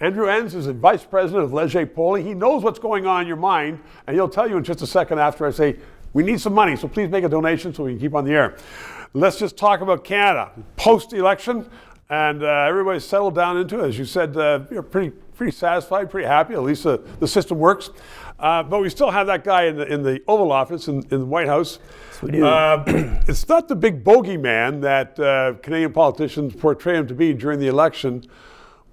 Andrew Enns is the Vice President of Leger Polling. He knows what's going on in your mind, and he'll tell you in just a second after I say, we need some money, so please make a donation so we can keep on the air. Let's just talk about Canada. Post-election, and everybody's settled down into it. As you said, you're pretty satisfied, pretty happy. At least the system works. But we still have that guy in the Oval Office in the White House. Yes, we do. It's not the big bogeyman that Canadian politicians portray him to be during the election,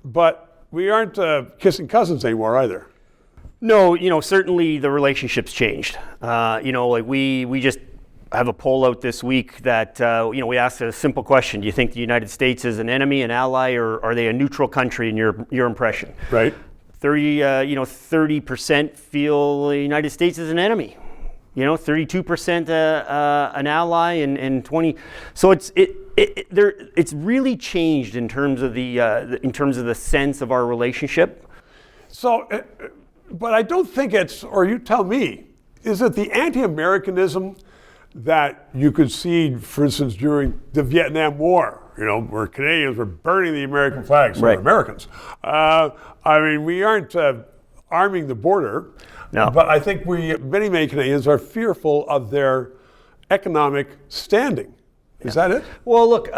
but we aren't kissing cousins anymore either. No, certainly the relationship's changed. We just have a poll out this week that, we asked a simple question. Do you think the United States is an enemy, an ally, or are they a neutral country in your impression? Right. 30% feel the United States is an enemy. 32% an ally, and 20. So it's really changed in terms of the sense of our relationship. So, but I don't think it's, or you tell me, is it the anti-Americanism that you could see, for instance, during the Vietnam War, where Canadians were burning the American flags, so right. Americans. We aren't arming the border, no. But I think many Canadians are fearful of their economic standing. Is that it? Well, look,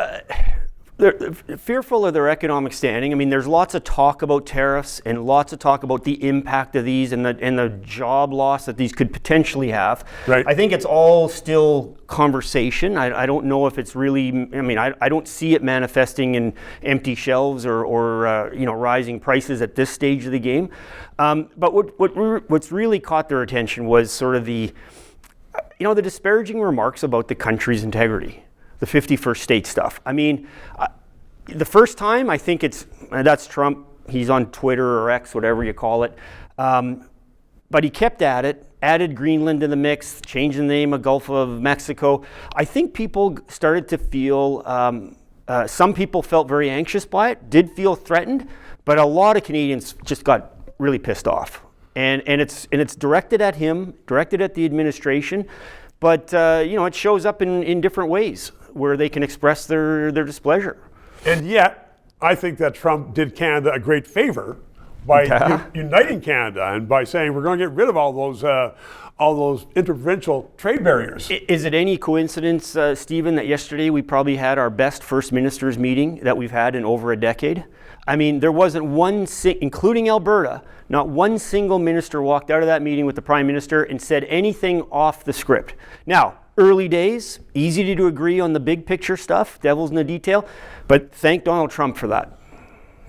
they're fearful of their economic standing. I mean, there's lots of talk about tariffs and lots of talk about the impact of these and the job loss that these could potentially have. Right. I think it's all still conversation. I don't know if it's really, I don't see it manifesting in empty shelves or rising prices at this stage of the game. But what's really caught their attention was sort of the disparaging remarks about the country's integrity. The 51st state stuff. The first time, I think that's Trump. He's on Twitter or X, whatever you call it. But he kept at it, added Greenland to the mix, changed the name of Gulf of Mexico. I think people started to feel, some people felt very anxious by it, did feel threatened, but a lot of Canadians just got really pissed off. And it's directed at him, directed at the administration, but it shows up in different ways where they can express their displeasure. And yet, I think that Trump did Canada a great favor by uniting Canada and by saying we're going to get rid of all those inter-provincial trade barriers. Is it any coincidence, Stephen, that yesterday we probably had our best First Ministers meeting that we've had in over a decade? There wasn't one, including Alberta, not one single minister walked out of that meeting with the Prime Minister and said anything off the script. Now, early days, easy to agree on the big picture stuff, devil's in the detail, but thank Donald Trump for that.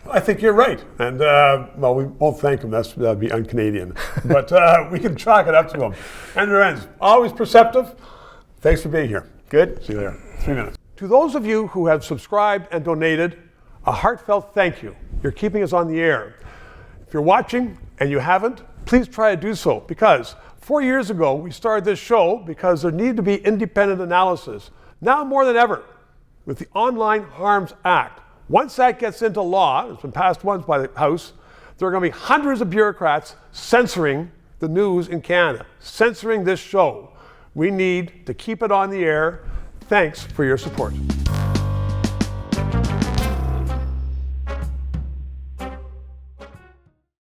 I think you're right. And, we won't thank him, that'd be un-Canadian. But we can chalk it up to him. Andrew Enns, always perceptive. Thanks for being here. Good. See you later. 3 minutes. To those of you who have subscribed and donated, a heartfelt thank you. You're keeping us on the air. If you're watching and you haven't, please try to do so, because 4 years ago, we started this show because there needed to be independent analysis. Now more than ever, with the Online Harms Act. Once that gets into law, it's been passed once by the House, there are going to be hundreds of bureaucrats censoring the news in Canada, censoring this show. We need to keep it on the air. Thanks for your support.